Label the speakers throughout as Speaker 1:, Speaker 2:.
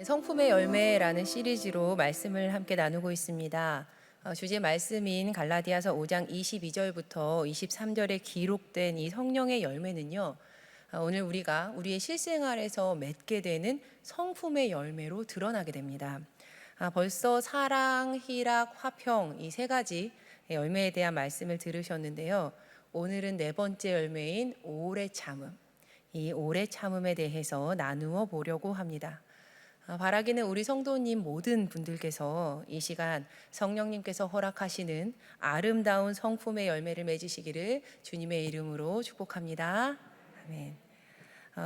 Speaker 1: 성품의 열매라는 시리즈로 말씀을 함께 나누고 있습니다. 주제 말씀인 갈라디아서 5장 22절부터 23절에 기록된 이 성령의 열매는요. 오늘 우리가 우리의 실생활에서 맺게 되는 성품의 열매로 드러나게 됩니다. 벌써 사랑, 희락, 화평 이 세 가지 열매에 대한 말씀을 들으셨는데요. 오늘은 네 번째 열매인 오래 참음, 이 오래 참음에 대해서 나누어 보려고 합니다. 바라기는 우리 성도님 모든 분들께서 이 시간 성령님께서 허락하시는 아름다운 성품의 열매를 맺으시기를 주님의 이름으로 축복합니다. 아멘.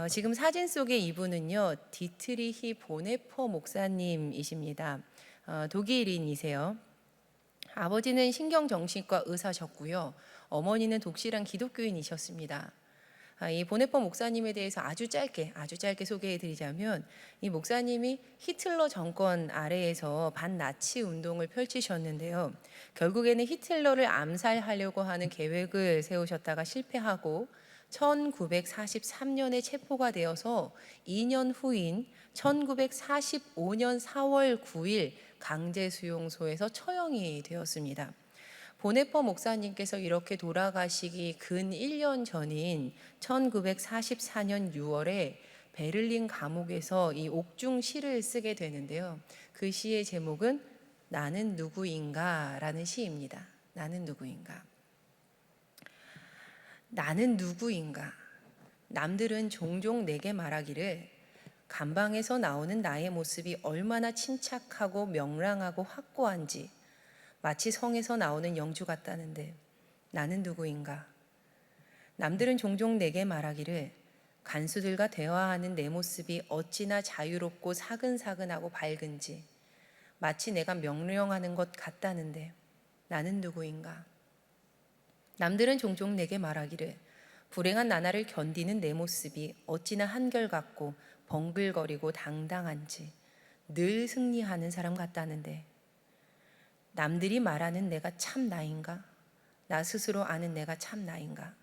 Speaker 1: 지금 사진 속의 이분은요, 디트리히 보네퍼 목사님이십니다. 독일인이세요. 아버지는 신경정신과 의사셨고요. 어머니는 독실한 기독교인이셨습니다. 이 보네퍼 목사님에 대해서 아주 짧게 소개해 드리자면, 이 목사님이 히틀러 정권 아래에서 반나치 운동을 펼치셨는데요. 결국에는 히틀러를 암살하려고 하는 계획을 세우셨다가 실패하고 1943년에 체포가 되어서 2년 후인 1945년 4월 9일 강제수용소에서 처형이 되었습니다. 보네퍼 목사님께서 이렇게 돌아가시기 근 1년 전인 1944년 6월에 베를린 감옥에서 이 옥중 시를 쓰게 되는데요. 그 시의 제목은 나는 누구인가 라는 시입니다. 나는 누구인가. 나는 누구인가. 남들은 종종 내게 말하기를 감방에서 나오는 나의 모습이 얼마나 침착하고 명랑하고 확고한지 마치 성에서 나오는 영주 같다는데 나는 누구인가? 남들은 종종 내게 말하기를 간수들과 대화하는 내 모습이 어찌나 자유롭고 사근사근하고 밝은지 마치 내가 명령하는 것 같다는데 나는 누구인가? 남들은 종종 내게 말하기를 불행한 나날을 견디는 내 모습이 어찌나 한결같고 벙글거리고 당당한지 늘 승리하는 사람 같다는데 남들이 말하는 내가 참 나인가? 나 스스로 아는 내가 참 나인가?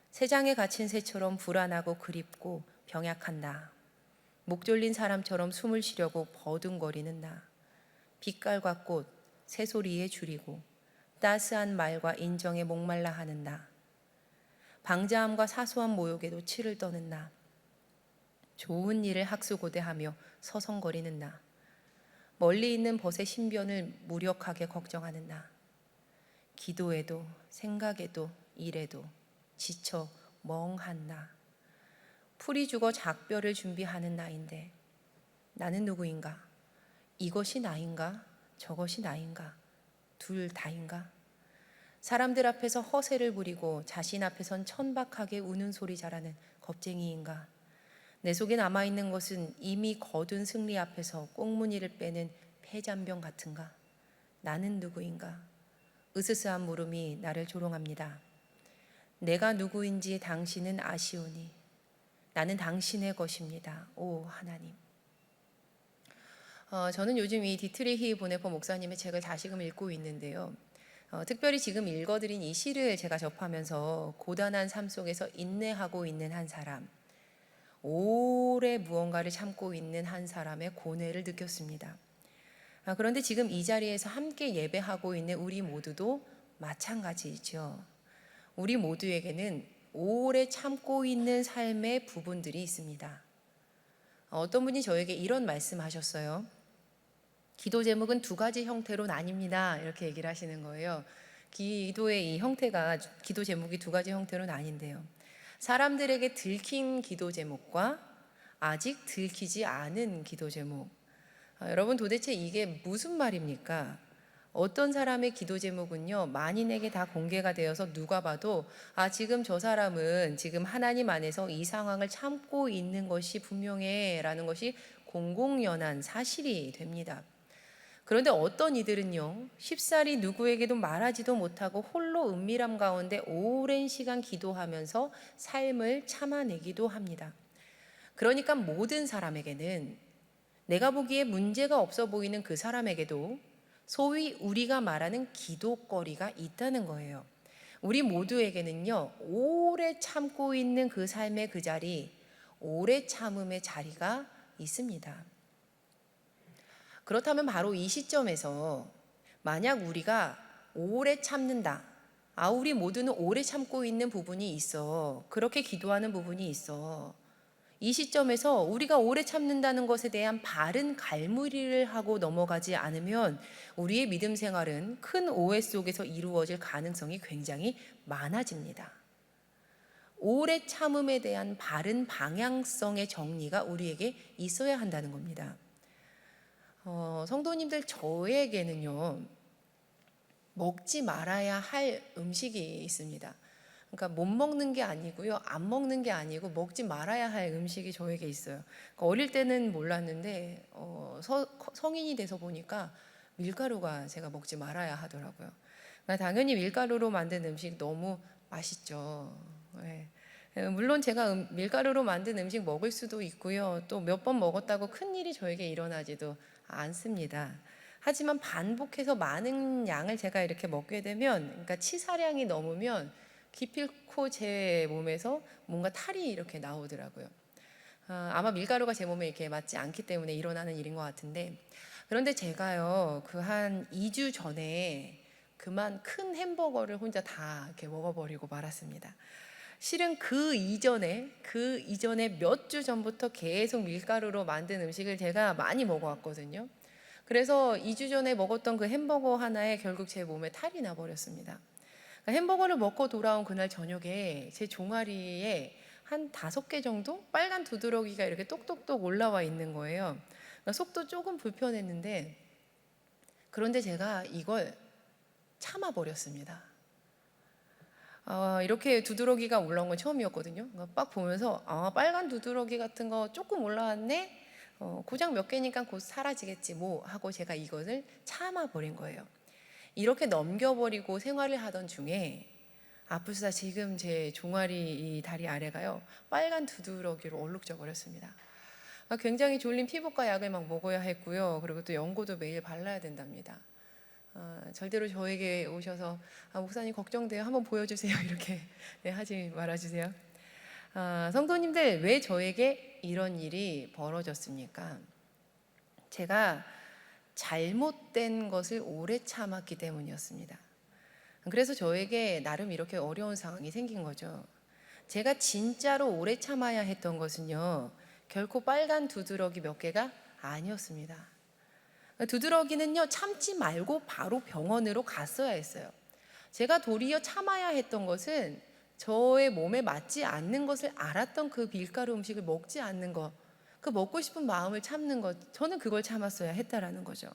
Speaker 1: 새장에 갇힌 새처럼 불안하고 그립고 병약한 나, 목 졸린 사람처럼 숨을 쉬려고 버둥거리는 나, 빛깔과 꽃, 새소리에 줄이고 따스한 말과 인정에 목말라 하는 나, 방자함과 사소한 모욕에도 치를 떠는 나, 좋은 일을 학수고대하며 서성거리는 나, 멀리 있는 벗의 신변을 무력하게 걱정하는 나, 기도에도 생각에도 일에도 지쳐 멍한 나, 풀이 죽어 작별을 준비하는 나인데 나는 누구인가? 이것이 나인가? 저것이 나인가? 둘 다인가? 사람들 앞에서 허세를 부리고 자신 앞에선 천박하게 우는 소리 잘하는 겁쟁이인가? 내 속에 남아있는 것은 이미 거둔 승리 앞에서 꽁무니를 빼는 폐잔병 같은가? 나는 누구인가? 으스스한 물음이 나를 조롱합니다. 내가 누구인지 당신은 아시오니 나는 당신의 것입니다. 오 하나님. 저는 요즘 이 디트리히 보네퍼 목사님의 책을 다시금 읽고 있는데요. 특별히 지금 읽어드린 이 시를 제가 접하면서 고단한 삶 속에서 인내하고 있는 한 사람, 오래 무언가를 참고 있는 한 사람의 고뇌를 느꼈습니다. 그런데 지금 이 자리에서 함께 예배하고 있는 우리 모두도 마찬가지죠. 우리 모두에게는 오래 참고 있는 삶의 부분들이 있습니다. 어떤 분이 저에게 이런 말씀하셨어요. 기도 제목은 두 가지 형태로 나뉩니다. 이렇게 얘기를 하시는 거예요. 기도의 이 형태가, 기도 제목이 두 가지 형태로 나뉜대요. 사람들에게 들킨 기도 제목과 아직 들키지 않은 기도 제목. 여러분 도대체 이게 무슨 말입니까? 어떤 사람의 기도 제목은요, 만인에게 다 공개가 되어서 누가 봐도 지금 저 사람은 지금 하나님 안에서 이 상황을 참고 있는 것이 분명해 라는 것이 공공연한 사실이 됩니다. 그런데 어떤 이들은요, 쉽사리 누구에게도 말하지도 못하고 홀로 은밀함 가운데 오랜 시간 기도하면서 삶을 참아내기도 합니다. 그러니까 모든 사람에게는, 내가 보기에 문제가 없어 보이는 그 사람에게도 소위 우리가 말하는 기도거리가 있다는 거예요. 우리 모두에게는요, 오래 참고 있는 그 삶의 그 자리, 오래 참음의 자리가 있습니다. 그렇다면 바로 이 시점에서 만약 우리가 오래 참는다. 우리 모두는 오래 참고 있는 부분이 있어. 그렇게 기도하는 부분이 있어. 이 시점에서 우리가 오래 참는다는 것에 대한 바른 갈무리를 하고 넘어가지 않으면 우리의 믿음 생활은 큰 오해 속에서 이루어질 가능성이 굉장히 많아집니다. 오래 참음에 대한 바른 방향성의 정리가 우리에게 있어야 한다는 겁니다. 성도님들, 저에게는요, 먹지 말아야 할 음식이 있습니다. 그러니까 못 먹는 게 아니고요, 안 먹는 게 아니고 먹지 말아야 할 음식이 저에게 있어요. 그러니까 어릴 때는 몰랐는데 성인이 돼서 보니까 밀가루가 제가 먹지 말아야 하더라고요. 그러니까 당연히 밀가루로 만든 음식 너무 맛있죠. 네. 물론 제가 밀가루로 만든 음식 먹을 수도 있고요, 또 몇 번 먹었다고 큰 일이 저에게 일어나지도 않습니다. 하지만 반복해서 많은 양을 제가 이렇게 먹게 되면, 그러니까 치사량이 넘으면 기필코 제 몸에서 뭔가 탈이 이렇게 나오더라고요. 아마 밀가루가 제 몸에 이렇게 맞지 않기 때문에 일어나는 일인 것 같은데, 그런데 제가요, 그 한 2주 전에 그만 큰 햄버거를 혼자 다 이렇게 먹어버리고 말았습니다. 실은 그 이전에 몇 주 전부터 계속 밀가루로 만든 음식을 제가 많이 먹어왔거든요. 그래서 2주 전에 먹었던 그 햄버거 하나에 결국 제 몸에 탈이 나버렸습니다. 그러니까 햄버거를 먹고 돌아온 그날 저녁에 제 종아리에 한 5개 정도 빨간 두드러기가 이렇게 똑똑똑 올라와 있는 거예요. 그러니까 속도 조금 불편했는데, 그런데 제가 이걸 참아버렸습니다. 이렇게 두드러기가 올라온 건 처음이었거든요. 그러니까 빡 보면서 빨간 두드러기 같은 거 조금 올라왔네. 고작 몇 개니까 곧 사라지겠지 뭐 하고 제가 이것을 참아버린 거예요. 이렇게 넘겨버리고 생활을 하던 중에 아프사 지금 제 종아리 이 다리 아래가요, 빨간 두드러기로 얼룩져 버렸습니다. 굉장히 졸린 피부과 약을 막 먹어야 했고요. 그리고 또 연고도 매일 발라야 된답니다. 절대로 저에게 오셔서 목사님 걱정돼요, 한번 보여주세요 이렇게 하지 말아주세요. 성도님들, 왜 저에게 이런 일이 벌어졌습니까? 제가 잘못된 것을 오래 참았기 때문이었습니다. 그래서 저에게 나름 이렇게 어려운 상황이 생긴 거죠. 제가 진짜로 오래 참아야 했던 것은요, 결코 빨간 두드러기 몇 개가 아니었습니다. 두드러기는요, 참지 말고 바로 병원으로 갔어야 했어요. 제가 도리어 참아야 했던 것은 저의 몸에 맞지 않는 것을 알았던 그 밀가루 음식을 먹지 않는 것, 그 먹고 싶은 마음을 참는 것, 저는 그걸 참았어야 했다라는 거죠.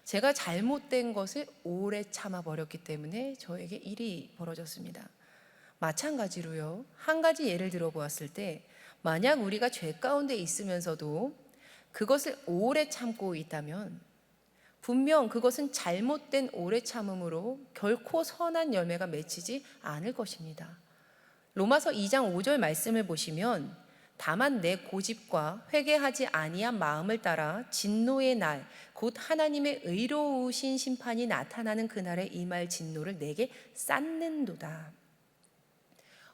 Speaker 1: 제가 잘못된 것을 오래 참아버렸기 때문에 저에게 일이 벌어졌습니다. 마찬가지로요, 한 가지 예를 들어 보았을 때, 만약 우리가 죄 가운데 있으면서도 그것을 오래 참고 있다면 분명 그것은 잘못된 오래 참음으로 결코 선한 열매가 맺히지 않을 것입니다. 로마서 2장 5절 말씀을 보시면, 다만 내 고집과 회개하지 아니한 마음을 따라 진노의 날 곧 하나님의 의로우신 심판이 나타나는 그날에 임할 진노를 내게 쌓는도다.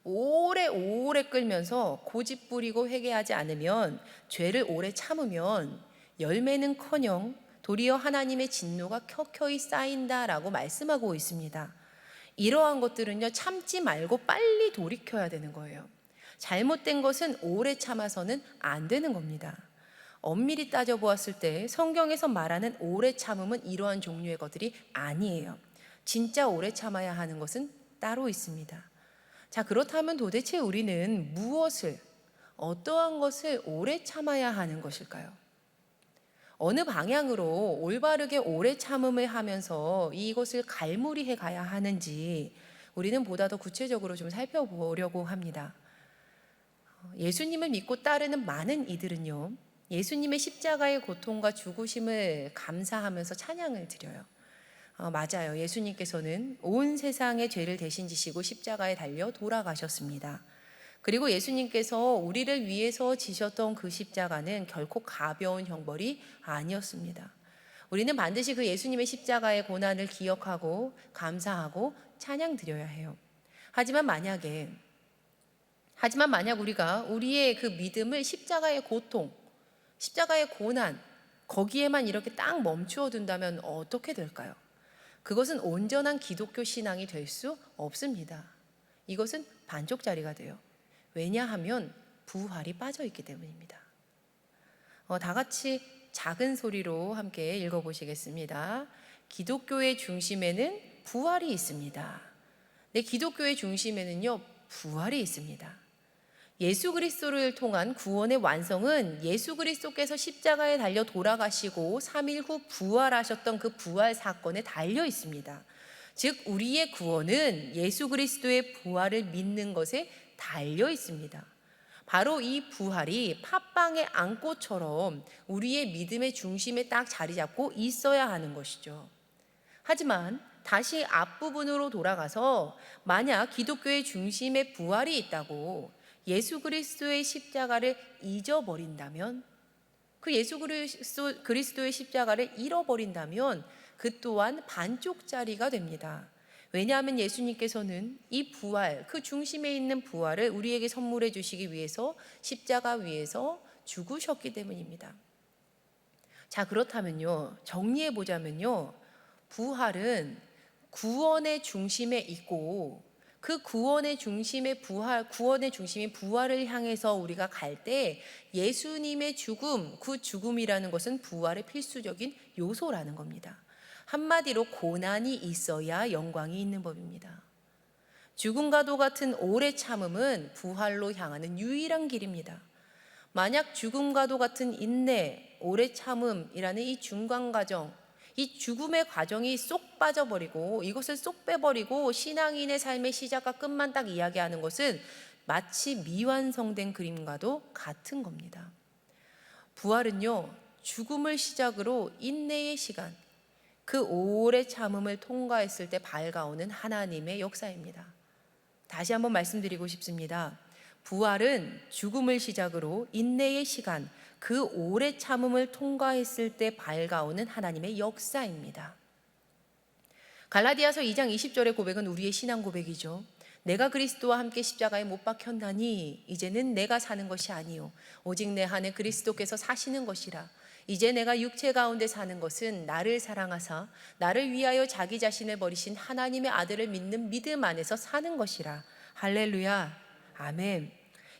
Speaker 1: 오래 끌면서 고집 부리고 회개하지 않으면, 죄를 오래 참으면 열매는커녕 도리어 하나님의 진노가 켜켜이 쌓인다라고 말씀하고 있습니다. 이러한 것들은요, 참지 말고 빨리 돌이켜야 되는 거예요. 잘못된 것은 오래 참아서는 안 되는 겁니다. 엄밀히 따져보았을 때 성경에서 말하는 오래 참음은 이러한 종류의 것들이 아니에요. 진짜 오래 참아야 하는 것은 따로 있습니다. 자, 그렇다면 도대체 우리는 어떠한 것을 오래 참아야 하는 것일까요? 어느 방향으로 올바르게 오래 참음을 하면서 이것을 갈무리해 가야 하는지 우리는 보다 더 구체적으로 좀 살펴보려고 합니다. 예수님을 믿고 따르는 많은 이들은요, 예수님의 십자가의 고통과 죽으심을 감사하면서 찬양을 드려요. 맞아요. 예수님께서는 온 세상의 죄를 대신 지시고 십자가에 달려 돌아가셨습니다. 그리고 예수님께서 우리를 위해서 지셨던 그 십자가는 결코 가벼운 형벌이 아니었습니다. 우리는 반드시 그 예수님의 십자가의 고난을 기억하고 감사하고 찬양 드려야 해요. 하지만 만약 우리가 우리의 그 믿음을 십자가의 고통, 십자가의 고난, 거기에만 이렇게 딱 멈추어 둔다면 어떻게 될까요? 그것은 온전한 기독교 신앙이 될 수 없습니다. 이것은 반쪽짜리가 돼요. 왜냐하면 부활이 빠져 있기 때문입니다. 다 같이 작은 소리로 함께 읽어보시겠습니다. 기독교의 중심에는 부활이 있습니다. 네, 기독교의 중심에는요, 부활이 있습니다. 예수 그리스도를 통한 구원의 완성은 예수 그리스도께서 십자가에 달려 돌아가시고 3일 후 부활하셨던 그 부활 사건에 달려 있습니다. 즉 우리의 구원은 예수 그리스도의 부활을 믿는 것에 달려 있습니다. 바로 이 부활이 팥빵의 안고처럼 우리의 믿음의 중심에 딱 자리 잡고 있어야 하는 것이죠. 하지만 다시 앞부분으로 돌아가서 만약 기독교의 중심에 부활이 있다고 예수 그리스도의 십자가를 잊어버린다면, 그 예수 그리스도의 십자가를 잃어버린다면 그 또한 반쪽짜리가 됩니다. 왜냐하면 예수님께서는 이 부활, 그 중심에 있는 부활을 우리에게 선물해 주시기 위해서 십자가 위에서 죽으셨기 때문입니다. 자, 그렇다면요, 정리해 보자면요, 부활은 구원의 중심에 있고 그 구원의 중심의 구원의 중심인 부활을 향해서 우리가 갈 때 예수님의 죽음, 그 죽음이라는 것은 부활의 필수적인 요소라는 겁니다. 한마디로 고난이 있어야 영광이 있는 법입니다. 죽음과도 같은 오래 참음은 부활로 향하는 유일한 길입니다. 만약 죽음과도 같은 인내, 오래 참음이라는 이 중간 과정, 이 죽음의 과정이 쏙 빠져버리고 이것을 쏙 빼버리고 신앙인의 삶의 시작과 끝만 딱 이야기하는 것은 마치 미완성된 그림과도 같은 겁니다. 부활은요, 죽음을 시작으로 인내의 시간, 그 오래 참음을 통과했을 때 밝아오는 하나님의 역사입니다. 다시 한번 말씀드리고 싶습니다. 부활은 죽음을 시작으로 인내의 시간, 그 오래 참음을 통과했을 때 밝아오는 하나님의 역사입니다. 갈라디아서 2장 20절의 고백은 우리의 신앙 고백이죠. 내가 그리스도와 함께 십자가에 못 박혔나니 이제는 내가 사는 것이 아니요 오직 내 안에 그리스도께서 사시는 것이라. 이제 내가 육체 가운데 사는 것은 나를 사랑하사 나를 위하여 자기 자신을 버리신 하나님의 아들을 믿는 믿음 안에서 사는 것이라. 할렐루야, 아멘.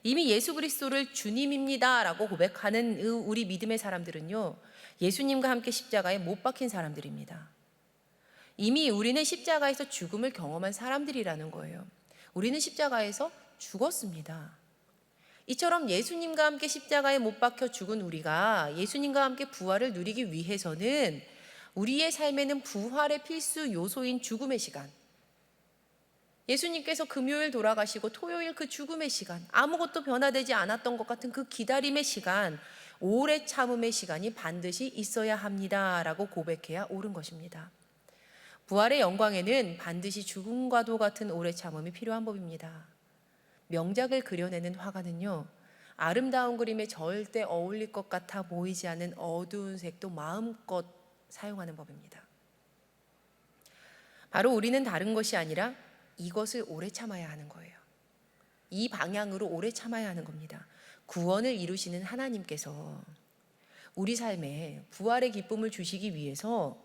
Speaker 1: 이미 예수 그리스도를 주님입니다 라고 고백하는 우리 믿음의 사람들은요, 예수님과 함께 십자가에 못 박힌 사람들입니다. 이미 우리는 십자가에서 죽음을 경험한 사람들이라는 거예요. 우리는 십자가에서 죽었습니다. 이처럼 예수님과 함께 십자가에 못 박혀 죽은 우리가 예수님과 함께 부활을 누리기 위해서는 우리의 삶에는 부활의 필수 요소인 죽음의 시간, 예수님께서 금요일 돌아가시고 토요일 그 죽음의 시간, 아무것도 변화되지 않았던 것 같은 그 기다림의 시간, 오래 참음의 시간이 반드시 있어야 합니다 라고 고백해야 옳은 것입니다. 부활의 영광에는 반드시 죽음과도 같은 오래 참음이 필요한 법입니다. 명작을 그려내는 화가는요, 아름다운 그림에 절대 어울릴 것 같아 보이지 않는 어두운 색도 마음껏 사용하는 법입니다. 바로 우리는 다른 것이 아니라 이것을 오래 참아야 하는 거예요. 이 방향으로 오래 참아야 하는 겁니다. 구원을 이루시는 하나님께서 우리 삶에 부활의 기쁨을 주시기 위해서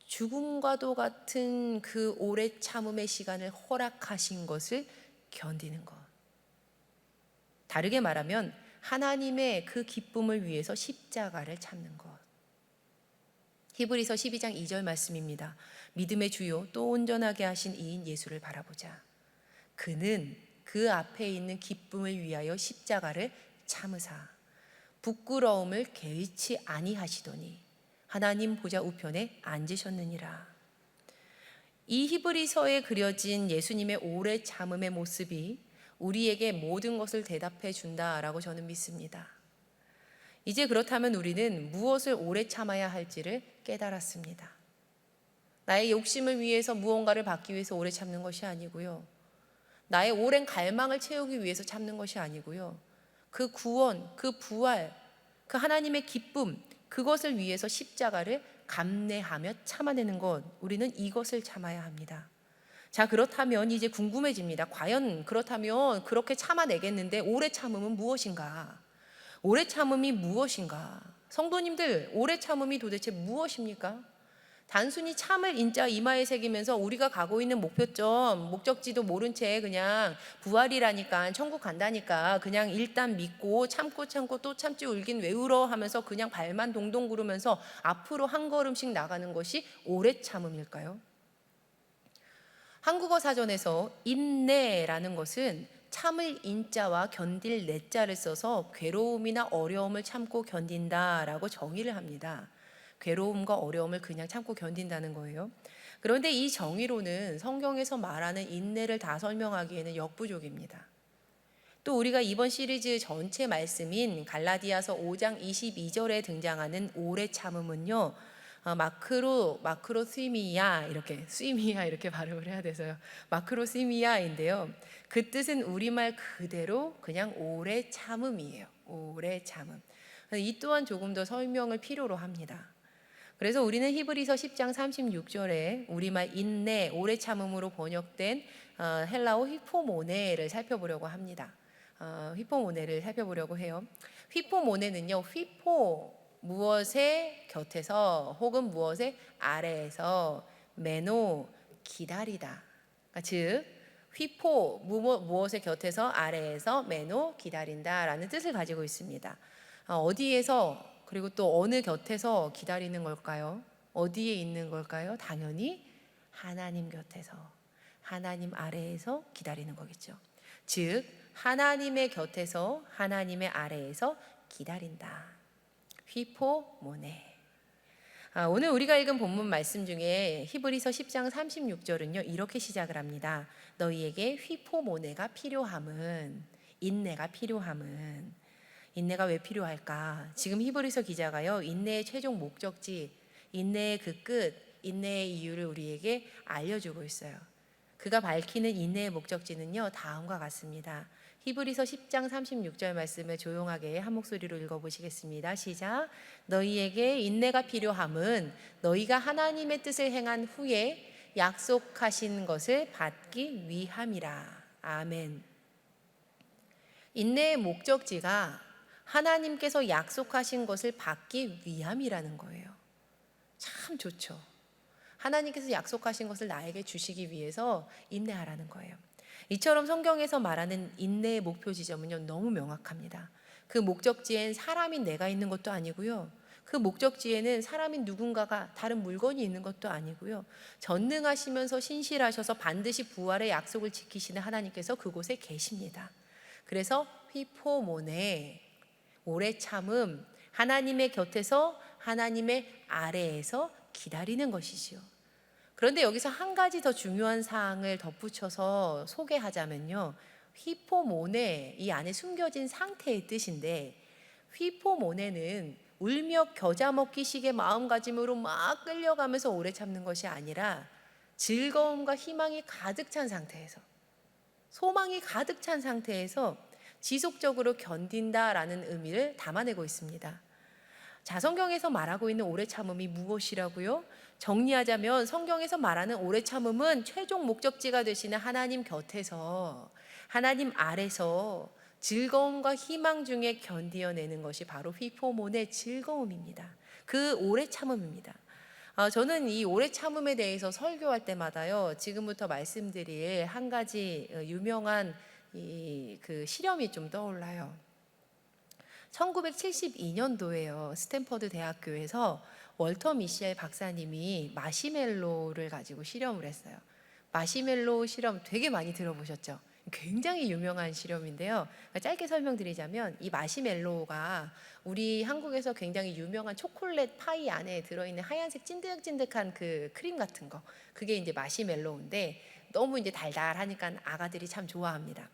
Speaker 1: 죽음과도 같은 그 오래 참음의 시간을 허락하신 것을 견디는 것. 다르게 말하면 하나님의 그 기쁨을 위해서 십자가를 참는 것. 히브리서 12장 2절 말씀입니다. 믿음의 주요 또 온전하게 하신 이인 예수를 바라보자. 그는 그 앞에 있는 기쁨을 위하여 십자가를 참으사 부끄러움을 개의치 아니하시더니 하나님 보좌 우편에 앉으셨느니라. 이 히브리서에 그려진 예수님의 오래 참음의 모습이 우리에게 모든 것을 대답해 준다라고 저는 믿습니다. 이제 그렇다면 우리는 무엇을 오래 참아야 할지를 깨달았습니다. 나의 욕심을 위해서 무언가를 받기 위해서 오래 참는 것이 아니고요, 나의 오랜 갈망을 채우기 위해서 참는 것이 아니고요, 그 구원, 그 부활, 그 하나님의 기쁨, 그것을 위해서 십자가를 감내하며 참아내는 것, 우리는 이것을 참아야 합니다. 자, 그렇다면 이제 궁금해집니다. 과연 그렇다면 그렇게 참아내겠는데 오래 참음은 무엇인가? 오래 참음이 무엇인가? 성도님들, 오래 참음이 도대체 무엇입니까? 단순히 참을 인자 이마에 새기면서 우리가 가고 있는 목표점, 목적지도 모른 채 그냥 부활이라니까, 천국 간다니까 그냥 일단 믿고 참고 또 참지 울긴 왜 울어 하면서 그냥 발만 동동 구르면서 앞으로 한 걸음씩 나가는 것이 오래 참음일까요? 한국어 사전에서 인내라는 것은 참을 인자와 견딜 내자를 써서 괴로움이나 어려움을 참고 견딘다라고 정의를 합니다. 괴로움과 어려움을 그냥 참고 견딘다는 거예요. 그런데 이 정의로는 성경에서 말하는 인내를 다 설명하기에는 역부족입니다. 또 우리가 이번 시리즈 전체 말씀인 갈라디아서 5장 22절에 등장하는 오래 참음은요, 마크로스미야 이렇게 발음을 해야 돼서요. 마크로스미야인데요. 그 뜻은 우리말 그대로 그냥 오래 참음이에요. 오래 참음. 이 또한 조금 더 설명을 필요로 합니다. 그래서 우리는 히브리서 10장 36절에 우리말 인내, 오래 참음으로 번역된 헬라어 휘포모네를 살펴보려고 합니다. 휘포모네를 살펴보려고 해요. 휘포모네는요, 휘포 무엇의 곁에서 혹은 무엇의 아래에서, 메노 기다리다. 즉 휘포 무엇의 곁에서, 아래에서, 메노 기다린다라는 뜻을 가지고 있습니다. 어디에서 그리고 또 어느 곁에서 기다리는 걸까요? 어디에 있는 걸까요? 당연히 하나님 곁에서, 하나님 아래에서 기다리는 거겠죠. 즉 하나님의 곁에서, 하나님의 아래에서 기다린다. 휘포모네. 오늘 우리가 읽은 본문 말씀 중에 히브리서 10장 36절은요 이렇게 시작을 합니다. 너희에게 휘포모네가 필요함은, 인내가 필요함은. 인내가 왜 필요할까? 지금 히브리서 기자가요 인내의 최종 목적지, 인내의 그 끝, 인내의 이유를 우리에게 알려주고 있어요. 그가 밝히는 인내의 목적지는요 다음과 같습니다. 히브리서 10장 36절 말씀을 조용하게 한 목소리로 읽어보시겠습니다. 시작. 너희에게 인내가 필요함은 너희가 하나님의 뜻을 행한 후에 약속하신 것을 받기 위함이라. 아멘. 인내의 목적지가 하나님께서 약속하신 것을 받기 위함이라는 거예요. 참 좋죠. 하나님께서 약속하신 것을 나에게 주시기 위해서 인내하라는 거예요. 이처럼 성경에서 말하는 인내의 목표 지점은요 너무 명확합니다. 그 목적지엔 사람인 내가 있는 것도 아니고요, 그 목적지에는 사람인 누군가가, 다른 물건이 있는 것도 아니고요, 전능하시면서 신실하셔서 반드시 부활의 약속을 지키시는 하나님께서 그곳에 계십니다. 그래서 휘포모네, 오래 참음, 하나님의 곁에서, 하나님의 아래에서 기다리는 것이지요. 그런데 여기서 한 가지 더 중요한 사항을 덧붙여서 소개하자면요, 휘포모네, 이 안에 숨겨진 상태의 뜻인데, 휘포모네는 울며 겨자 먹기식의 마음가짐으로 막 끌려가면서 오래 참는 것이 아니라 즐거움과 희망이 가득 찬 상태에서, 소망이 가득 찬 상태에서 지속적으로 견딘다라는 의미를 담아내고 있습니다. 자, 성경에서 말하고 있는 오래 참음이 무엇이라고요? 정리하자면 성경에서 말하는 오래 참음은 최종 목적지가 되시는 하나님 곁에서, 하나님 아래서 즐거움과 희망 중에 견디어내는 것이 바로 휘포몬의 즐거움입니다. 그 오래 참음입니다. 저는 이 오래 참음에 대해서 설교할 때마다요, 지금부터 말씀드릴 한 가지 유명한 그 실험이 좀 떠올라요. 1972년도에요. 스탠퍼드 대학교에서 월터 미셸 박사님이 마시멜로를 가지고 실험을 했어요. 마시멜로 실험 되게 많이 들어보셨죠? 굉장히 유명한 실험인데요. 짧게 설명드리자면 이 마시멜로가 우리 한국에서 굉장히 유명한 초콜릿 파이 안에 들어있는 하얀색 찐득찐득한 그 크림 같은 거, 그게 이제 마시멜로인데 너무 이제 달달하니까 아가들이 참 좋아합니다.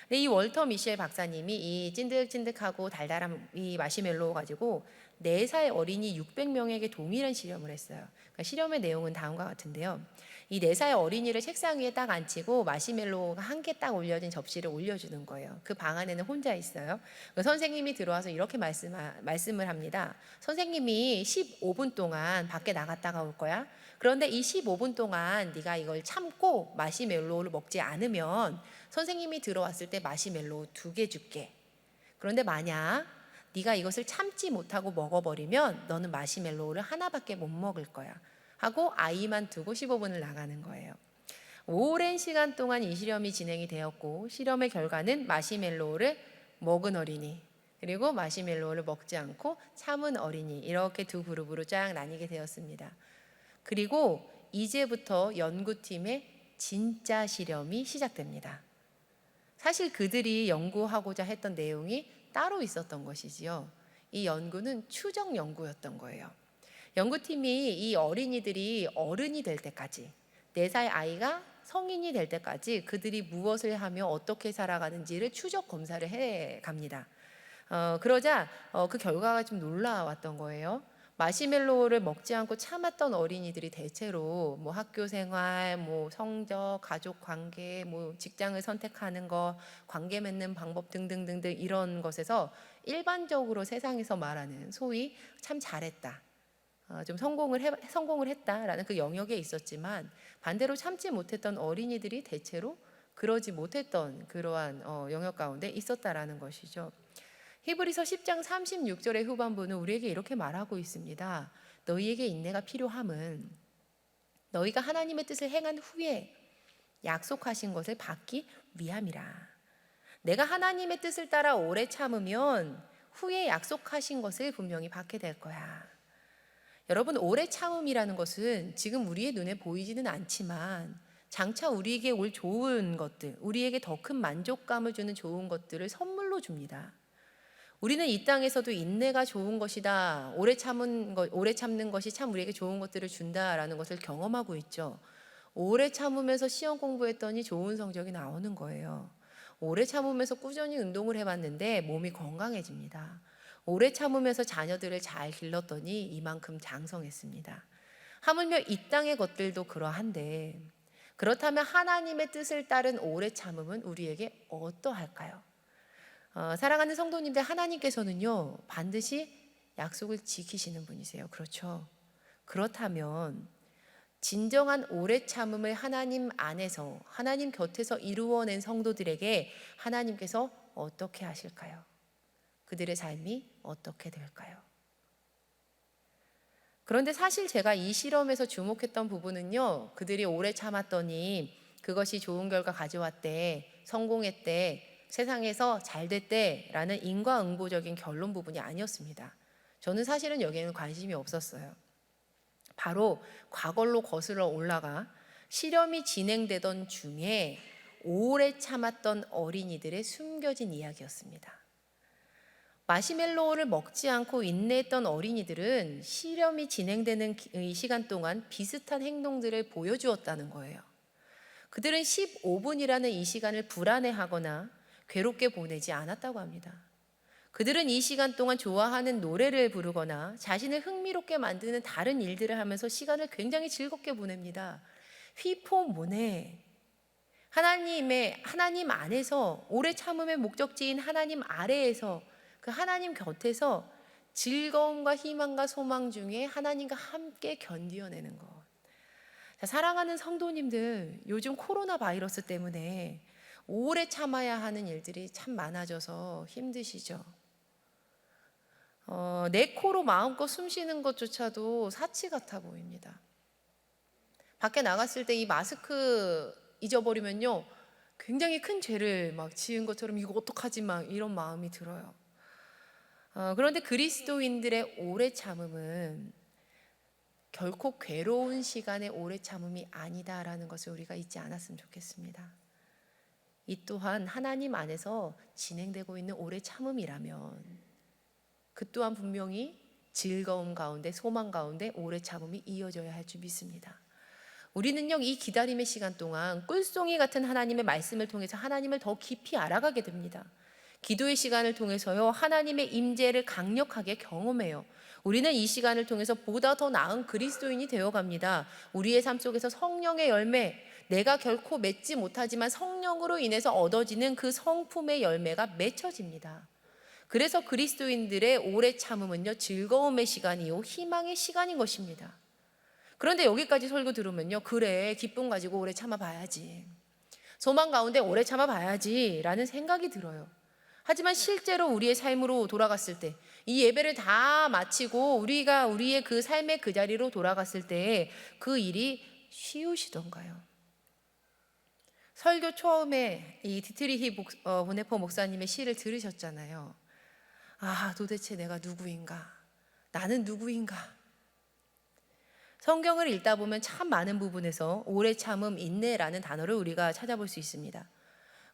Speaker 1: 근데 이 월터 미셸 박사님이 이 찐득찐득하고 달달한 이 마시멜로 가지고 4살 어린이 600명에게 동일한 실험을 했어요. 그러니까 실험의 내용은 다음과 같은데요. 이 4살 어린이를 책상 위에 딱 앉히고 마시멜로가 한 개 딱 올려진 접시를 올려주는 거예요. 그 방 안에는 혼자 있어요. 선생님이 들어와서 이렇게 말씀을 합니다. 선생님이 15분 동안 밖에 나갔다가 올 거야. 그런데 이 15분 동안 네가 이걸 참고 마시멜로를 먹지 않으면 선생님이 들어왔을 때 마시멜로 2개 줄게. 그런데 만약 네가 이것을 참지 못하고 먹어버리면 너는 마시멜로우를 하나밖에 못 먹을 거야 하고 아이만 두고 15분을 나가는 거예요. 오랜 시간 동안 이 실험이 진행이 되었고, 실험의 결과는 마시멜로우를 먹은 어린이, 그리고 마시멜로우를 먹지 않고 참은 어린이, 이렇게 두 그룹으로 쫙 나뉘게 되었습니다. 그리고 이제부터 연구팀의 진짜 실험이 시작됩니다. 사실 그들이 연구하고자 했던 내용이 따로 있었던 것이지요. 이 연구는 추적 연구였던 거예요. 연구팀이 이 어린이들이 어른이 될 때까지, 4살 아이가 성인이 될 때까지 그들이 무엇을 하며 어떻게 살아가는지를 추적 검사를 해 갑니다. 그러자 그 결과가 좀 놀라웠던 거예요. 마시멜로우를 먹지 않고 참았던 어린이들이 대체로 뭐 학교 생활, 뭐 성적, 가족 관계, 뭐 직장을 선택하는 거, 관계 맺는 방법 등등등등 이런 것에서 일반적으로 세상에서 말하는 소위 참 잘했다, 좀 성공을 했다라는 그 영역에 있었지만, 반대로 참지 못했던 어린이들이 대체로 그러지 못했던 그러한 영역 가운데 있었다라는 것이죠. 히브리서 10장 36절의 후반부는 우리에게 이렇게 말하고 있습니다. 너희에게 인내가 필요함은 너희가 하나님의 뜻을 행한 후에 약속하신 것을 받기 위함이라. 내가 하나님의 뜻을 따라 오래 참으면 후에 약속하신 것을 분명히 받게 될 거야. 여러분, 오래 참음이라는 것은 지금 우리의 눈에 보이지는 않지만 장차 우리에게 올 좋은 것들, 우리에게 더 큰 만족감을 주는 좋은 것들을 선물로 줍니다. 우리는 이 땅에서도 인내가 좋은 것이다, 오래 참는 것이 참 우리에게 좋은 것들을 준다라는 것을 경험하고 있죠. 오래 참으면서 시험 공부했더니 좋은 성적이 나오는 거예요. 오래 참으면서 꾸준히 운동을 해봤는데 몸이 건강해집니다. 오래 참으면서 자녀들을 잘 길렀더니 이만큼 장성했습니다. 하물며 이 땅의 것들도 그러한데, 그렇다면 하나님의 뜻을 따른 오래 참음은 우리에게 어떠할까요? 사랑하는 성도님들, 하나님께서는요 반드시 약속을 지키시는 분이세요. 그렇죠? 그렇다면 진정한 오래 참음을 하나님 안에서, 하나님 곁에서 이루어낸 성도들에게 하나님께서 어떻게 하실까요? 그들의 삶이 어떻게 될까요? 그런데 사실 제가 이 실험에서 주목했던 부분은요, 그들이 오래 참았더니 그것이 좋은 결과 가져왔대, 성공했대, 세상에서 잘 됐대 라는 인과응보적인 결론 부분이 아니었습니다. 저는 사실은 여기에는 관심이 없었어요. 바로 과거로 거슬러 올라가 실험이 진행되던 중에 오래 참았던 어린이들의 숨겨진 이야기였습니다. 마시멜로우를 먹지 않고 인내했던 어린이들은 실험이 진행되는 이 시간 동안 비슷한 행동들을 보여주었다는 거예요. 그들은 15분이라는 이 시간을 불안해하거나 괴롭게 보내지 않았다고 합니다. 그들은 이 시간 동안 좋아하는 노래를 부르거나 자신을 흥미롭게 만드는 다른 일들을 하면서 시간을 굉장히 즐겁게 보냅니다. 휘포모네, 하나님 안에서, 오래 참음의 목적지인 하나님 아래에서, 그 하나님 곁에서 즐거움과 희망과 소망 중에 하나님과 함께 견디어내는 것. 자, 사랑하는 성도님들, 요즘 코로나 바이러스 때문에 오래 참아야 하는 일들이 참 많아져서 힘드시죠? 내 코로 마음껏 숨 쉬는 것조차도 사치 같아 보입니다. 밖에 나갔을 때 이 마스크 잊어버리면요, 굉장히 큰 죄를 막 지은 것처럼 이거 어떡하지 막 이런 마음이 들어요. 그런데 그리스도인들의 오래 참음은 결코 괴로운 시간의 오래 참음이 아니다라는 것을 우리가 잊지 않았으면 좋겠습니다. 이 또한 하나님 안에서 진행되고 있는 오래 참음이라면 그 또한 분명히 즐거움 가운데, 소망 가운데 오래 참음이 이어져야 할 줄 믿습니다. 우리는요, 이 기다림의 시간 동안 꿀송이 같은 하나님의 말씀을 통해서 하나님을 더 깊이 알아가게 됩니다. 기도의 시간을 통해서요, 하나님의 임재를 강력하게 경험해요. 우리는 이 시간을 통해서 보다 더 나은 그리스도인이 되어갑니다. 우리의 삶 속에서 성령의 열매, 내가 결코 맺지 못하지만 성령으로 인해서 얻어지는 그 성품의 열매가 맺혀집니다. 그래서 그리스도인들의 오래 참음은요, 즐거움의 시간이요, 희망의 시간인 것입니다. 그런데 여기까지 설교 들으면요, 그래, 기쁨 가지고 오래 참아봐야지, 소망 가운데 오래 참아봐야지 라는 생각이 들어요. 하지만 실제로 우리의 삶으로 돌아갔을 때, 이 예배를 다 마치고 우리가 우리의 그 삶의 그 자리로 돌아갔을 때 그 일이 쉬우시던가요? 설교 처음에 이 디트리히 보네퍼 목사님의 시를 들으셨잖아요. 아, 도대체 내가 누구인가? 나는 누구인가? 성경을 읽다 보면 참 많은 부분에서 오래 참음, 인내라는 단어를 우리가 찾아볼 수 있습니다.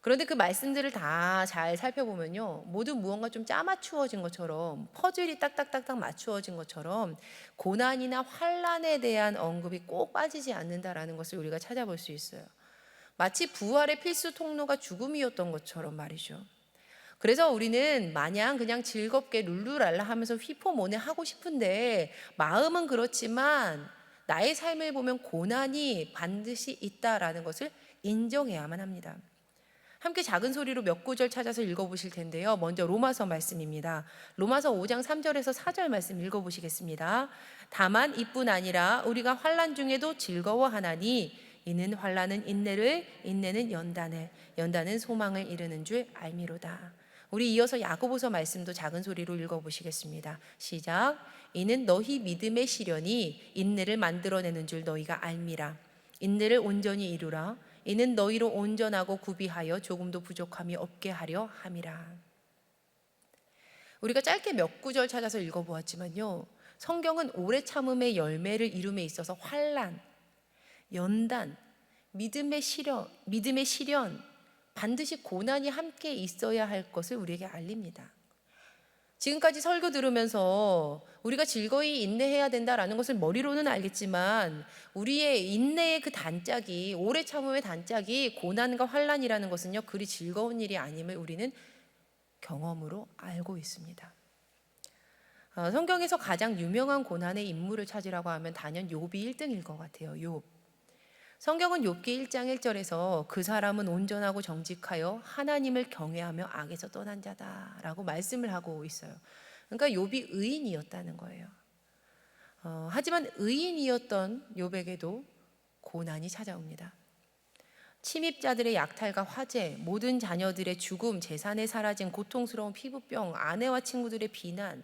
Speaker 1: 그런데 그 말씀들을 다 잘 살펴보면요, 모두 무언가 좀 짜맞추어진 것처럼, 퍼즐이 딱딱딱딱 맞추어진 것처럼 고난이나 환난에 대한 언급이 꼭 빠지지 않는다라는 것을 우리가 찾아볼 수 있어요. 마치 부활의 필수 통로가 죽음이었던 것처럼 말이죠. 그래서 우리는 마냥 그냥 즐겁게 룰루랄라 하면서 휘포모네 하고 싶은데, 마음은 그렇지만 나의 삶을 보면 고난이 반드시 있다라는 것을 인정해야만 합니다. 함께 작은 소리로 몇 구절 찾아서 읽어보실 텐데요. 먼저 로마서 말씀입니다. 로마서 5장 3절에서 4절 말씀 읽어보시겠습니다. 다만 이뿐 아니라 우리가 환난 중에도 즐거워하나니 이는 환난은 인내를, 인내는 연단을, 연단은 소망을 이루는 줄 알미로다. 우리 이어서 야고보서 말씀도 작은 소리로 읽어보시겠습니다. 시작. 이는 너희 믿음의 시련이 인내를 만들어내는 줄 너희가 알미라. 인내를 온전히 이루라. 이는 너희로 온전하고 구비하여 조금도 부족함이 없게 하려 함이라. 우리가 짧게 몇 구절 찾아서 읽어보았지만요, 성경은 오래 참음의 열매를 이룸에 있어서 환난, 연단, 믿음의 시련, 반드시 고난이 함께 있어야 할 것을 우리에게 알립니다. 지금까지 설교 들으면서 우리가 즐거이 인내해야 된다라는 것을 머리로는 알겠지만, 우리의 인내의 그 단짝이, 오래 참음의 단짝이 고난과 환난이라는 것은요, 그리 즐거운 일이 아님을 우리는 경험으로 알고 있습니다. 성경에서 가장 유명한 고난의 인물을 찾으라고 하면 단연 욥이 1등일 것 같아요. 욥. 성경은 욥기 1장 1절에서 그 사람은 온전하고 정직하여 하나님을 경외하며 악에서 떠난 자다라고 말씀을 하고 있어요. 그러니까 욥이 의인이었다는 거예요. 하지만 의인이었던 욥에게도 고난이 찾아옵니다. 침입자들의 약탈과 화재, 모든 자녀들의 죽음, 재산에 사라진 고통스러운 피부병, 아내와 친구들의 비난,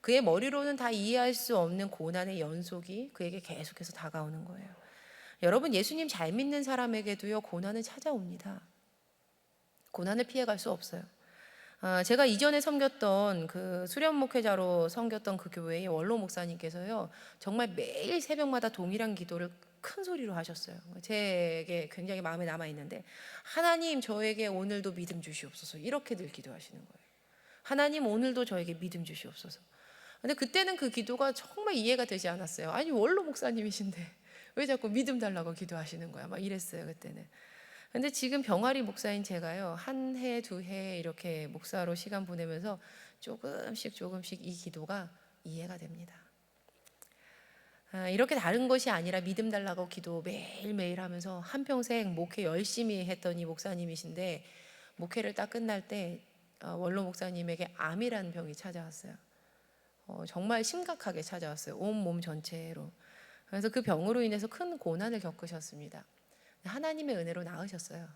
Speaker 1: 그의 머리로는 다 이해할 수 없는 고난의 연속이 그에게 계속해서 다가오는 거예요. 여러분, 예수님 잘 믿는 사람에게도요, 고난은 찾아옵니다. 고난을 피해갈 수 없어요. 제가 이전에 섬겼던 그 수련 목회자로 섬겼던 그 교회의 원로 목사님께서요, 정말 매일 새벽마다 동일한 기도를 큰 소리로 하셨어요. 제게 굉장히 마음에 남아 있는데, 하나님 저에게 오늘도 믿음 주시옵소서, 이렇게 늘 기도하시는 거예요. 하나님 오늘도 저에게 믿음 주시옵소서. 근데 그때는 그 기도가 정말 이해가 되지 않았어요. 아니, 원로 목사님이신데 왜 자꾸 믿음 달라고 기도하시는 거야? 막 이랬어요, 그때는. 근데 지금 병아리 목사인 제가요, 한 해, 두 해 이렇게 목사로 시간 보내면서 조금씩 이 기도가 이해가 됩니다. 이렇게 다른 것이 아니라 믿음 달라고 기도 매일매일 하면서 한평생 목회 열심히 했던 이 목사님이신데, 목회를 딱 끝날 때 원로 목사님에게 암이라는 병이 찾아왔어요. 정말 심각하게 찾아왔어요. 온 몸 전체로. 그래서 그 병으로 인해서 큰 고난을 겪으셨습니다. 하나님의 은혜로 나으셨어요.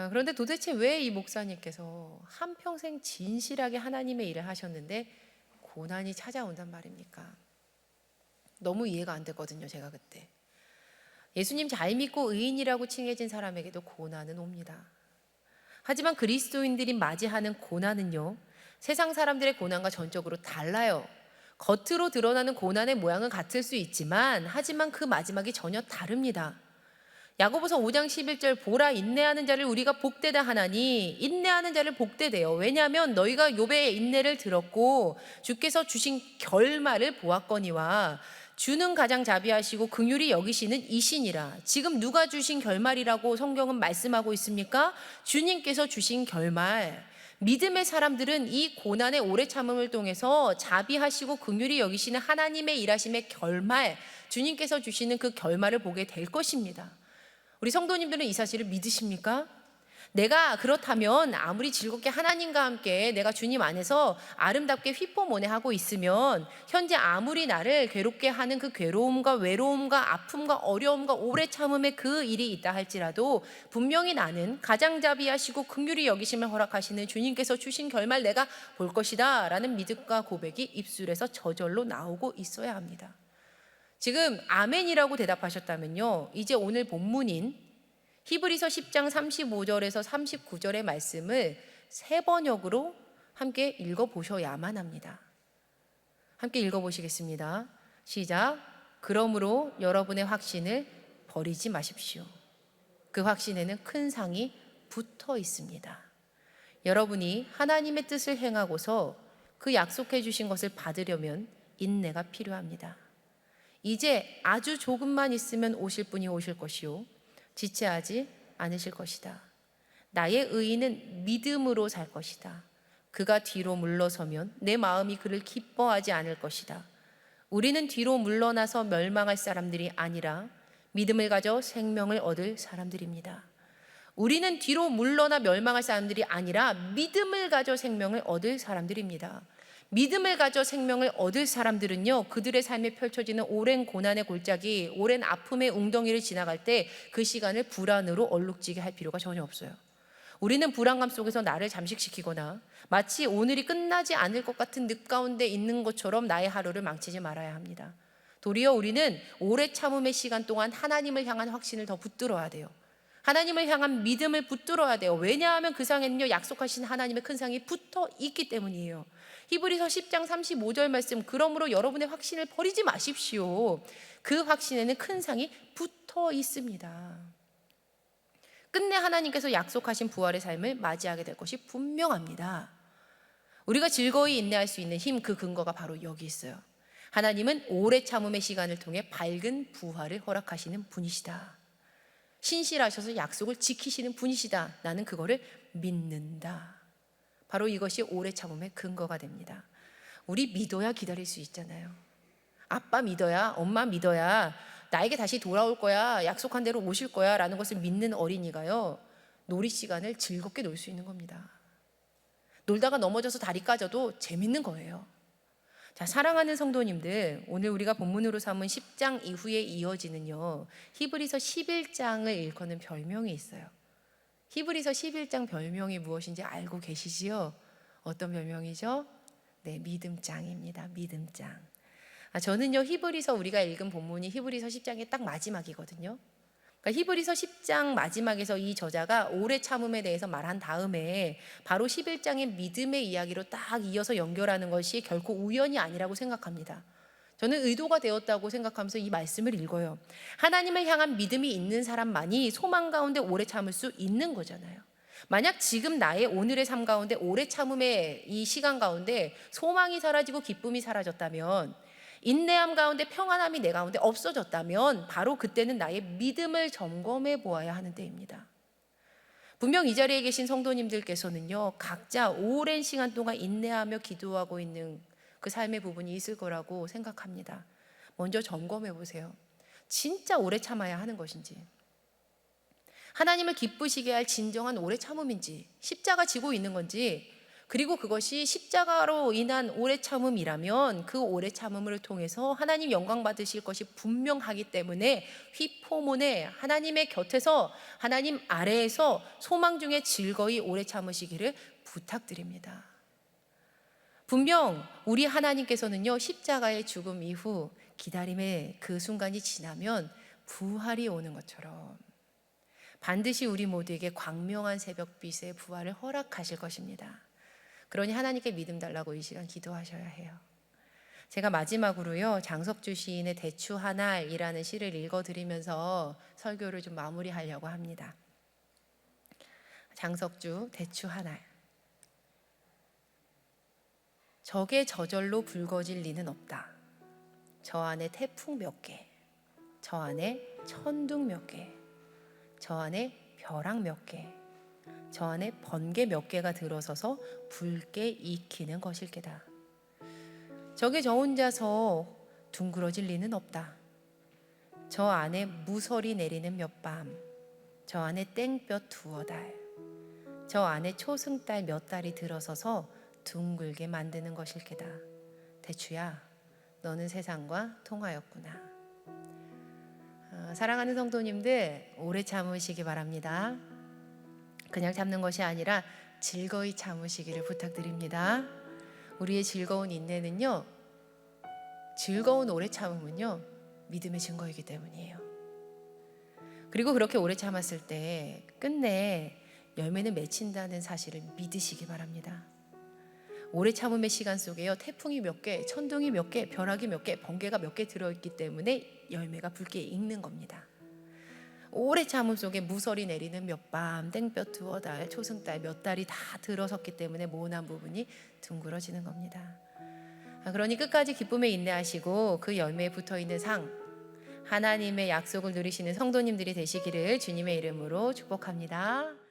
Speaker 1: 그런데 도대체 왜 이 목사님께서 한평생 진실하게 하나님의 일을 하셨는데 고난이 찾아온단 말입니까? 너무 이해가 안 됐거든요, 제가 그때. 예수님 잘 믿고 의인이라고 칭해진 사람에게도 고난은 옵니다. 하지만 그리스도인들이 맞이하는 고난은요, 세상 사람들의 고난과 전적으로 달라요. 겉으로 드러나는 고난의 모양은 같을 수 있지만, 하지만 그 마지막이 전혀 다릅니다. 야고보서 5장 11절, 보라 인내하는 자를 우리가 복되다 하나니, 인내하는 자를 복되대요. 왜냐하면 너희가 욥의 인내를 들었고 주께서 주신 결말을 보았거니와, 주는 가장 자비하시고 긍휼히 여기시는 이시니라. 지금 누가 주신 결말이라고 성경은 말씀하고 있습니까? 주님께서 주신 결말. 믿음의 사람들은 이 고난의 오래 참음을 통해서 자비하시고 긍휼히 여기시는 하나님의 일하심의 결말, 주님께서 주시는 그 결말을 보게 될 것입니다. 우리 성도님들은 이 사실을 믿으십니까? 내가 그렇다면 아무리 즐겁게 하나님과 함께 내가 주님 안에서 아름답게 휘포모네하고 있으면 현재 아무리 나를 괴롭게 하는 그 괴로움과 외로움과 아픔과 어려움과 오래 참음의 그 일이 있다 할지라도 분명히 나는 가장자비하시고 긍휼히 여기심을 허락하시는 주님께서 주신 결말 내가 볼 것이다 라는 믿음과 고백이 입술에서 저절로 나오고 있어야 합니다. 지금 아멘이라고 대답하셨다면요, 이제 오늘 본문인 히브리서 10장 35절에서 39절의 말씀을 세 번역으로 함께 읽어보셔야만 합니다. 함께 읽어보시겠습니다. 시작. 그러므로 여러분의 확신을 버리지 마십시오. 그 확신에는 큰 상이 붙어 있습니다. 여러분이 하나님의 뜻을 행하고서 그 약속해 주신 것을 받으려면 인내가 필요합니다. 이제 아주 조금만 있으면 오실 분이 오실 것이요 지체하지 않으실 것이다. 나의 의인은 믿음으로 살 것이다. 그가 뒤로 물러서면 내 마음이 그를 기뻐하지 않을 것이다. 우리는 뒤로 물러나서 멸망할 사람들이 아니라 믿음을 가져 생명을 얻을 사람들입니다. 우리는 뒤로 물러나 멸망할 사람들이 아니라 믿음을 가져 생명을 얻을 사람들입니다. 믿음을 가져 생명을 얻을 사람들은요, 그들의 삶에 펼쳐지는 오랜 고난의 골짜기, 오랜 아픔의 웅덩이를 지나갈 때 그 시간을 불안으로 얼룩지게 할 필요가 전혀 없어요. 우리는 불안감 속에서 나를 잠식시키거나 마치 오늘이 끝나지 않을 것 같은 늪 가운데 있는 것처럼 나의 하루를 망치지 말아야 합니다. 도리어 우리는 오래 참음의 시간 동안 하나님을 향한 확신을 더 붙들어야 돼요. 하나님을 향한 믿음을 붙들어야 돼요. 왜냐하면 그 상에는요, 약속하신 하나님의 큰 상이 붙어 있기 때문이에요. 히브리서 10장 35절 말씀, 그러므로 여러분의 확신을 버리지 마십시오. 그 확신에는 큰 상이 붙어 있습니다. 끝내 하나님께서 약속하신 부활의 삶을 맞이하게 될 것이 분명합니다. 우리가 즐거이 인내할 수 있는 힘, 그 근거가 바로 여기 있어요. 하나님은 오래 참음의 시간을 통해 밝은 부활을 허락하시는 분이시다. 신실하셔서 약속을 지키시는 분이시다. 나는 그거를 믿는다. 바로 이것이 오래 참음의 근거가 됩니다. 우리 믿어야 기다릴 수 있잖아요. 아빠 믿어야, 엄마 믿어야 나에게 다시 돌아올 거야, 약속한 대로 오실 거야 라는 것을 믿는 어린이가요, 놀이 시간을 즐겁게 놀 수 있는 겁니다. 놀다가 넘어져서 다리 까져도 재밌는 거예요. 자, 사랑하는 성도님들, 오늘 우리가 본문으로 삼은 10장 이후에 이어지는요, 히브리서 11장을 일컫는 별명이 있어요. 히브리서 11장 별명이 무엇인지 알고 계시지요? 어떤 별명이죠? 네, 믿음장입니다. 믿음장. 저는요, 히브리서 우리가 읽은 본문이 히브리서 10장의 딱 마지막이거든요. 그러니까 히브리서 10장 마지막에서 이 저자가 오래 참음에 대해서 말한 다음에 바로 11장의 믿음의 이야기로 딱 이어서 연결하는 것이 결코 우연이 아니라고 생각합니다. 저는 의도가 되었다고 생각하면서 이 말씀을 읽어요. 하나님을 향한 믿음이 있는 사람만이 소망 가운데 오래 참을 수 있는 거잖아요. 만약 지금 나의 오늘의 삶 가운데 오래 참음의 이 시간 가운데 소망이 사라지고 기쁨이 사라졌다면, 인내함 가운데 평안함이 내 가운데 없어졌다면 바로 그때는 나의 믿음을 점검해 보아야 하는 때입니다. 분명 이 자리에 계신 성도님들께서는요, 각자 오랜 시간 동안 인내하며 기도하고 있는 그 삶의 부분이 있을 거라고 생각합니다. 먼저 점검해 보세요. 진짜 오래 참아야 하는 것인지, 하나님을 기쁘시게 할 진정한 오래 참음인지, 십자가 지고 있는 건지, 그리고 그것이 십자가로 인한 오래 참음이라면 그 오래 참음을 통해서 하나님 영광 받으실 것이 분명하기 때문에 휘포문에 하나님의 곁에서, 하나님 아래에서 소망 중에 즐거이 오래 참으시기를 부탁드립니다. 분명 우리 하나님께서는요, 십자가의 죽음 이후 기다림의 그 순간이 지나면 부활이 오는 것처럼 반드시 우리 모두에게 광명한 새벽빛의 부활을 허락하실 것입니다. 그러니 하나님께 믿음 달라고 이 시간 기도하셔야 해요. 제가 마지막으로요, 장석주 시인의 대추 한 알이라는 시를 읽어드리면서 설교를 좀 마무리하려고 합니다. 장석주 대추 한 알. 적의 저절로 붉어질 리는 없다. 저 안에 태풍 몇 개, 저 안에 천둥 몇 개, 저 안에 벼락 몇 개, 저 안에 번개 몇 개가 들어서서 붉게 익히는 것일 게다. 적의 저 혼자서 둥그러질 리는 없다. 저 안에 무설이 내리는 몇 밤, 저 안에 땡볕 두어 달, 저 안에 초승달 몇 달이 들어서서 둥글게 만드는 것일게다. 대추야, 너는 세상과 통하였구나. 사랑하는 성도님들, 오래 참으시기 바랍니다. 그냥 참는 것이 아니라 즐거이 참으시기를 부탁드립니다. 우리의 즐거운 인내는요, 즐거운 오래 참음은요, 믿음의 증거이기 때문이에요. 그리고 그렇게 오래 참았을 때 끝내 열매는 맺힌다는 사실을 믿으시기 바랍니다. 오래 참음의 시간 속에요, 태풍이 몇 개, 천둥이 몇 개, 벼락이 몇 개, 번개가 몇 개 들어있기 때문에 열매가 붉게 익는 겁니다. 오래 참음 속에 무설이 내리는 몇 밤, 땡볕 두어 달, 초승달 몇 달이 다 들어섰기 때문에 모난 부분이 둥그러지는 겁니다. 그러니 끝까지 기쁨에 인내하시고 그 열매에 붙어있는 상, 하나님의 약속을 누리시는 성도님들이 되시기를 주님의 이름으로 축복합니다.